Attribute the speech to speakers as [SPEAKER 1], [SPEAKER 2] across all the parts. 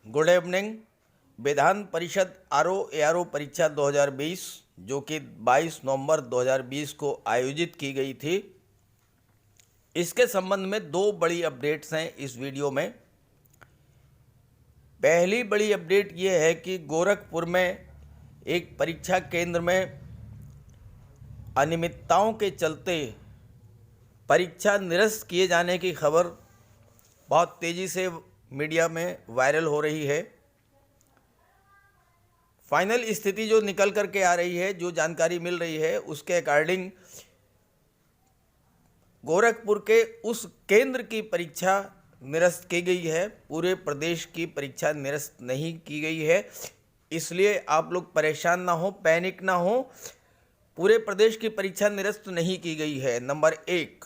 [SPEAKER 1] Good evening. Vidhan Parishad RO परीक्षा 2020 जो कि 22 नवंबर 2020 को आयोजित की गई थी, इसके संबंध में दो बड़ी अपडेट्स हैं इस वीडियो में। पहली बड़ी अपडेट ये है कि गोरखपुर में एक परीक्षा केंद्र में अनियमितताओं के चलते परीक्षा निरस्त किए जाने की खबर बहुत तेज़ी से मीडिया में वायरल हो रही है। फाइनल स्थिति जो निकल कर के आ रही है, जो जानकारी मिल रही है, उसके अकॉर्डिंग गोरखपुर के उस केंद्र की परीक्षा निरस्त की गई है, पूरे प्रदेश की परीक्षा निरस्त नहीं की गई है। इसलिए आप लोग परेशान ना हो, पैनिक ना हो, पूरे प्रदेश की परीक्षा निरस्त नहीं की गई है, नंबर एक।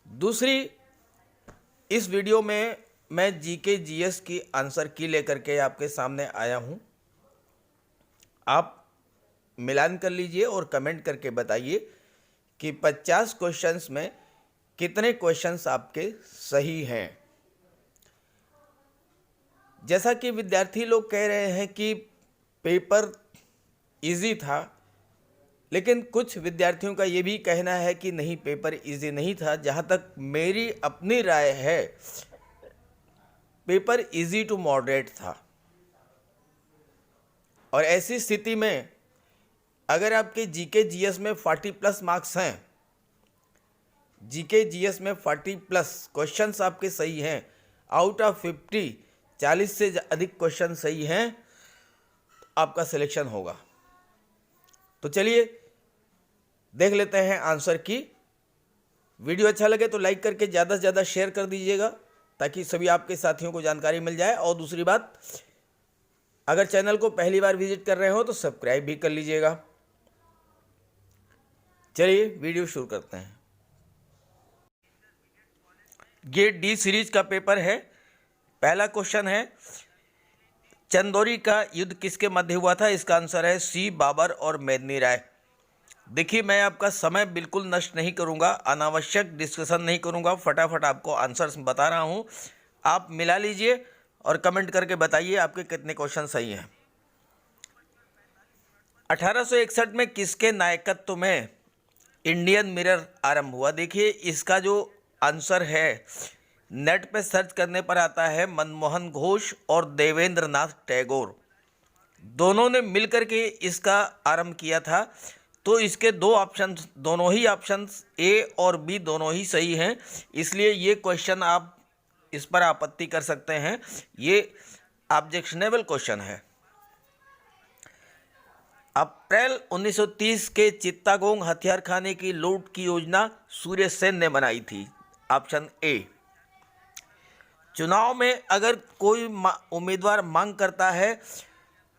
[SPEAKER 1] दूसरी, इस वीडियो में मैं जीके जीएस की आंसर की लेकर के आपके सामने आया हूं। आप मिलान कर लीजिए और कमेंट करके बताइए कि 50 क्वेश्चंस में कितने क्वेश्चंस आपके सही हैं। जैसा कि विद्यार्थी लोग कह रहे हैं कि पेपर इजी था, लेकिन कुछ विद्यार्थियों का ये भी कहना है कि नहीं, पेपर इजी नहीं था। जहाँ तक मेरी अपनी राय है, पेपर इजी टू मॉडरेट था। और ऐसी स्थिति में अगर आपके जीके जीएस में 40+ मार्क्स हैं, जीके जीएस में 40+ क्वेश्चंस आपके सही हैं, आउट ऑफ 50 40 से अधिक क्वेश्चन सही हैं, आपका सिलेक्शन होगा। तो चलिए देख लेते हैं आंसर की। वीडियो अच्छा लगे तो लाइक करके ज़्यादा से ज़्यादा शेयर कर दीजिएगा, ताकि सभी आपके साथियों को जानकारी मिल जाए। और दूसरी बात, अगर चैनल को पहली बार विजिट कर रहे हो तो सब्सक्राइब भी कर लीजिएगा। चलिए वीडियो शुरू करते हैं। ये डी सीरीज का पेपर है। पहला क्वेश्चन है, चंदौरी का युद्ध किसके मध्य हुआ था? इसका आंसर है सी, बाबर और मेदिनी राय। देखिए, मैं आपका समय बिल्कुल नष्ट नहीं करूंगा, अनावश्यक डिस्कशन नहीं करूंगा, फटाफट आपको आंसर्स बता रहा हूं। आप मिला लीजिए और कमेंट करके बताइए आपके कितने क्वेश्चन सही हैं। 1861 में किसके नायकत्व में इंडियन मिरर आरंभ हुआ? देखिए, इसका जो आंसर है नेट पे सर्च करने पर आता है मनमोहन घोष और देवेंद्र नाथ टैगोर, दोनों ने मिलकर के इसका आरंभ किया था। तो इसके दो ऑप्शन, दोनों ही ऑप्शंस ए और बी दोनों ही सही हैं। इसलिए ये क्वेश्चन आप इस पर आपत्ति कर सकते हैं, ये ऑब्जेक्शनेबल क्वेश्चन है। अप्रैल 1930 के चित्तागोंग हथियार खाने की लूट की योजना सूर्य सेन ने बनाई थी। Option A. चुनाव में अगर कोई उम्मीदवार मांग करता है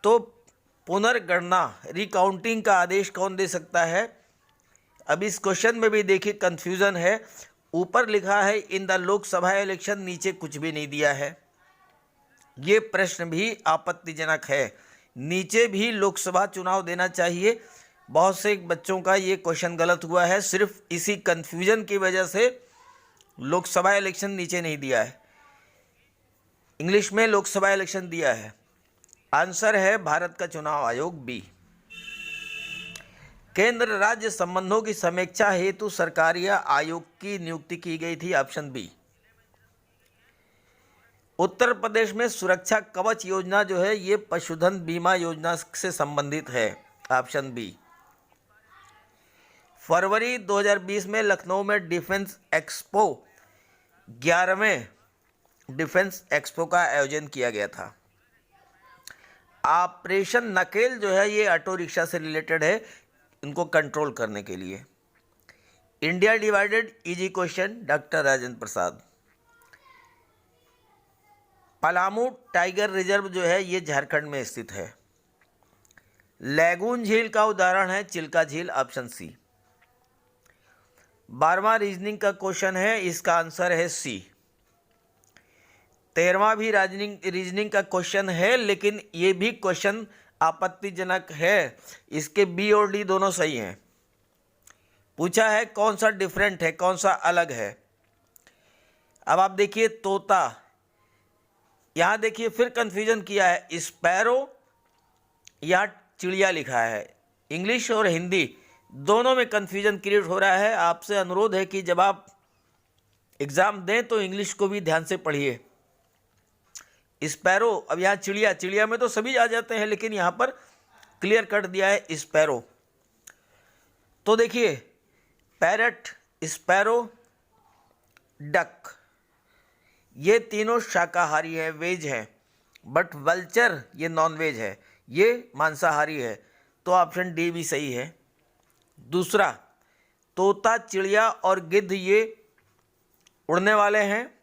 [SPEAKER 1] तो पुनर्गणना, रिकाउंटिंग का आदेश कौन दे सकता है? अब इस क्वेश्चन में भी देखिए कंफ्यूजन है। ऊपर लिखा है इन द लोकसभा इलेक्शन, नीचे कुछ भी नहीं दिया है। ये प्रश्न भी आपत्तिजनक है। नीचे भी लोकसभा चुनाव देना चाहिए। बहुत से बच्चों का ये क्वेश्चन गलत हुआ है, सिर्फ इसी कंफ्यूजन की वजह से लोकसभा इलेक्शन नीचे नहीं दिया है। इंग्लिश में लोकसभा इलेक्शन दिया है। आंसर है भारत का चुनाव आयोग, बी। केंद्र राज्य संबंधों की समीक्षा हेतु सरकारी आयोग की नियुक्ति की गई थी। Option B. उत्तर प्रदेश में सुरक्षा कवच योजना जो है, ये पशुधन बीमा योजना से संबंधित है। Option B. फरवरी 2020 में लखनऊ में डिफेंस एक्सपो, 11वें डिफेंस एक्सपो का आयोजन किया गया था। ऑपरेशन नकेल जो है, ये ऑटो रिक्शा से रिलेटेड है, इनको कंट्रोल करने के लिए। India divided, easy question, doctor Rajendra Prasad. Palamu tiger reserve जो है, ये झारखंड में स्थित है। लैगून झील का उदाहरण है चिल्का झील। Option C. 12वां रीजनिंग का क्वेश्चन है, इसका आंसर है सी। 13वां भी रीजनिंग का क्वेश्चन है, लेकिन ये भी क्वेश्चन आपत्तिजनक है। इसके बी और डी दोनों सही हैं। पूछा है कौन सा डिफरेंट है, कौन सा अलग है। अब आप देखिए, तोता, यहाँ देखिए फिर कंफ्यूजन किया है, स्पैरो या चिड़िया लिखा है। इंग्लिश और हिंदी दोनों में कंफ्यूजन क्रिएट हो रहा है। आपसे अनुरोध है कि जब आप एग्ज़ाम दें तो इंग्लिश को भी ध्यान से पढ़िए। स्पैरो, अब यहाँ चिड़िया, चिड़िया में तो सभी आ जाते हैं, लेकिन यहाँ पर क्लियर कट दिया है स्पैरो। तो देखिए पैरट, स्पैरो, डक, ये तीनों शाकाहारी है, वेज है, बट वल्चर ये नॉन वेज है, ये मांसाहारी है। तो ऑप्शन डी भी सही है। दूसरा, तोता, चिड़िया और गिद्ध ये उड़ने वाले हैं,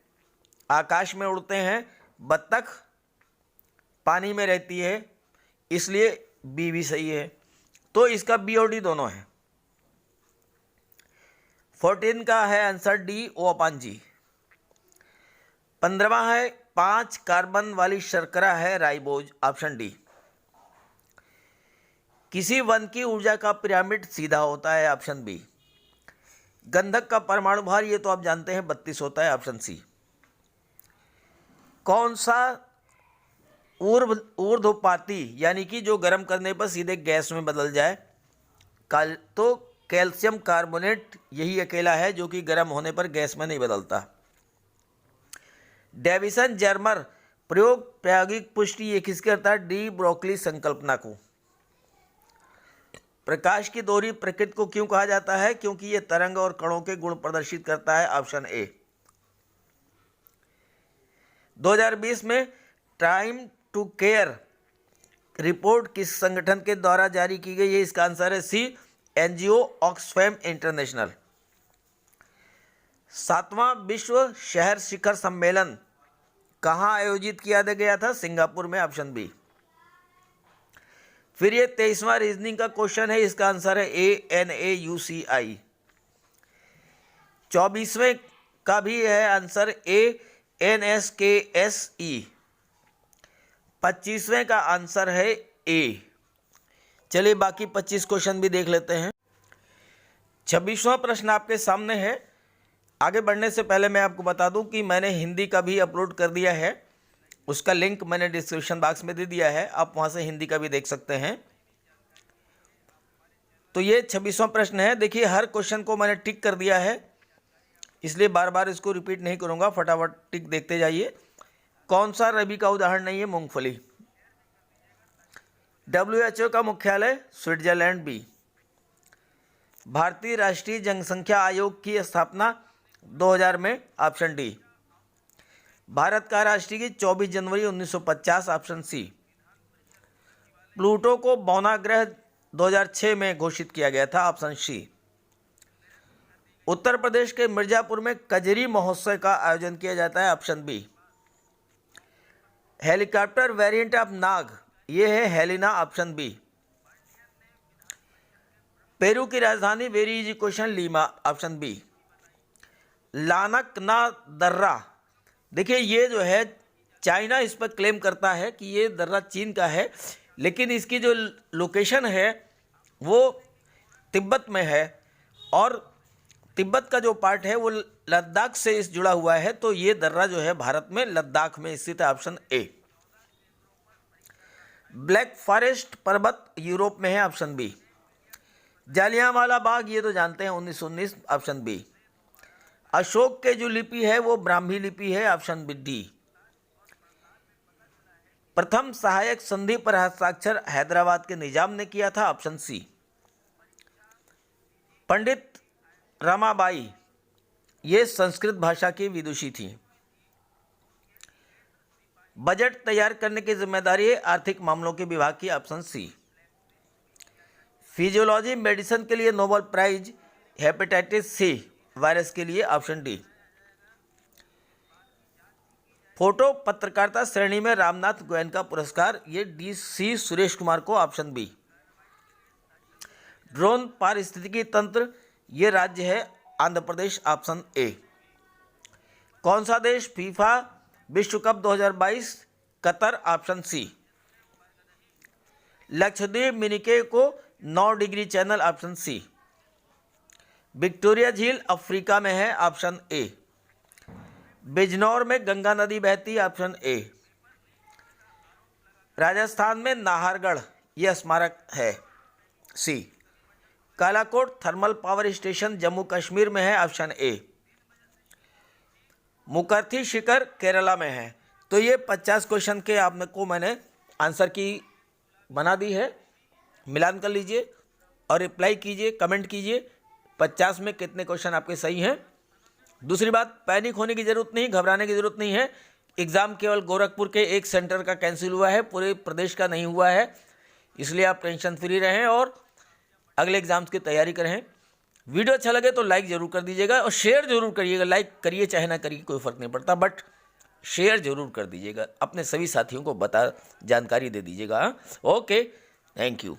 [SPEAKER 1] आकाश में उड़ते हैं। बत्तख पानी में रहती है, इसलिए बी भी सही है। तो इसका बी और डी दोनों है। 14 का है आंसर डी, O/G। 15वां है 5 कार्बन वाली शर्करा है राइबोज, ऑप्शन डी। किसी वन की ऊर्जा का पिरामिड सीधा होता है, ऑप्शन बी। गंधक का परमाणु भार, ये तो आप जानते हैं 32 होता है, ऑप्शन सी। कौन सा ऊर्ध्वपाती यानी कि जो गर्म करने पर सीधे गैस में बदल जाए, तो कैल्शियम कार्बोनेट यही अकेला है जो कि गर्म होने पर गैस में नहीं बदलता। डेविसन जर्मर प्रयोग प्रायोगिक पुष्टि ये किसके करता है, डी ब्रोकली संकल्पना को। प्रकाश की दोहरी प्रकृति को क्यों कहा जाता है, क्योंकि ये तरंग और कणों के गुण प्रदर्शित करता है, ऑप्शन ए। 2020 में टाइम टू केयर रिपोर्ट किस संगठन के द्वारा जारी की गई है, इसका आंसर है सी, एनजीओ ऑक्सफैम इंटरनेशनल। 7वां विश्व शहर शिखर सम्मेलन कहाँ आयोजित किया गया था, सिंगापुर में, ऑप्शन बी। फिर ये 23वां रीजनिंग का क्वेश्चन है, इसका आंसर है ए, NAUCI। 24वें का भी है आंसर ए, NSKSE। 25वें का आंसर है ए। चलिए बाकी 25 क्वेश्चन भी देख लेते हैं। 26वां प्रश्न आपके सामने है। आगे बढ़ने से पहले मैं आपको बता दूं कि मैंने हिंदी का भी अपलोड कर दिया है, उसका लिंक मैंने डिस्क्रिप्शन बॉक्स में दे दिया है, आप वहां से हिंदी का भी देख सकते हैं। तो ये 26वां प्रश्न है। देखिए हर क्वेश्चन को मैंने टिक कर दिया है, इसलिए बार बार इसको रिपीट नहीं करूंगा, फटाफट टिक देखते जाइए। कौन सा रबी का उदाहरण नहीं है, मूंगफली। WHO का मुख्यालय स्विट्जरलैंड, बी। भारतीय राष्ट्रीय जनसंख्या आयोग की स्थापना 2000 में, ऑप्शन डी। भारत का राष्ट्रीय गीत 24 जनवरी 1950, ऑप्शन सी। प्लूटो को बौना ग्रह 2006 में घोषित किया गया था, ऑप्शन सी। उत्तर प्रदेश के मिर्जापुर में कजरी महोत्सव का आयोजन किया जाता है, option B. Helicopter variant of Nag ये है हेलिना, ऑप्शन बी। पेरू की राजधानी very easy question Lima, option B. Lanak La दर्रा, देखिए ये जो है चाइना इस पर क्लेम करता है कि ये दर्रा चीन का है, लेकिन इसकी जो लोकेशन है वो तिब्बत में है, और तिब्बत का जो पार्ट है वो लद्दाख से इस जुड़ा हुआ है। तो ये दर्रा जो है भारत में लद्दाख में स्थित है, ऑप्शन ए। ब्लैक फॉरेस्ट पर्वत यूरोप में है, ऑप्शन बी। जालियांवाला बाग ये तो जानते हैं 1919, ऑप्शन बी। अशोक के जो लिपि है वो ब्राह्मी लिपि है, ऑप्शन डी। प्रथम सहायक संधि पर हस्ताक्षर हैदराबाद के निजाम ने किया था, ऑप्शन सी। पंडित रमाबाई ये संस्कृत भाषा की विदुषी थी। बजट तैयार करने की जिम्मेदारी है आर्थिक मामलों के विभाग की, ऑप्शन सी। फिजियोलॉजी मेडिसिन के लिए Nobel prize hepatitis C virus के लिए, ऑप्शन डी। फोटो पत्रकारिता श्रेणी में रामनाथ गोयनका पुरस्कार ये DC सुरेश कुमार को, ऑप्शन बी। ड्रोन पारिस्थितिकी तंत्र ये राज्य है आंध्र प्रदेश, ऑप्शन ए। कौन सा देश फीफा विश्व cup 2022 Qatar, option C. Lakshadweep Minicoy को 9 degree channel, option C. Victoria झील अफ्रीका में है, ऑप्शन ए। बिजनौर में गंगा नदी बहती है, ऑप्शन ए। राजस्थान में नाहरगढ़ यह स्मारक है। C. Kalakot thermal power station Jammu Kashmir में है, ऑप्शन ए। मुकर्थी शिखर केरला में है। तो ये 50 क्वेश्चन के आपको मैंने आंसर की बना दी है। मिलान कर लीजिए और रिप्लाई कीजिए, कमेंट कीजिए 50 में कितने क्वेश्चन आपके सही हैं। दूसरी बात, पैनिक होने की ज़रूरत नहीं, घबराने की ज़रूरत नहीं है। एग्ज़ाम केवल गोरखपुर के एक सेंटर का कैंसिल हुआ है, पूरे प्रदेश का नहीं हुआ है, इसलिए आप टेंशन फ्री रहें और अगले एग्ज़ाम्स की तैयारी करें। वीडियो अच्छा लगे तो लाइक ज़रूर कर दीजिएगा और शेयर ज़रूर करिएगा। लाइक करिए चाहे ना करिए, कोई फ़र्क नहीं पड़ता, बट शेयर ज़रूर कर दीजिएगा, अपने सभी साथियों को जानकारी दे दीजिएगा। Okay, thank you.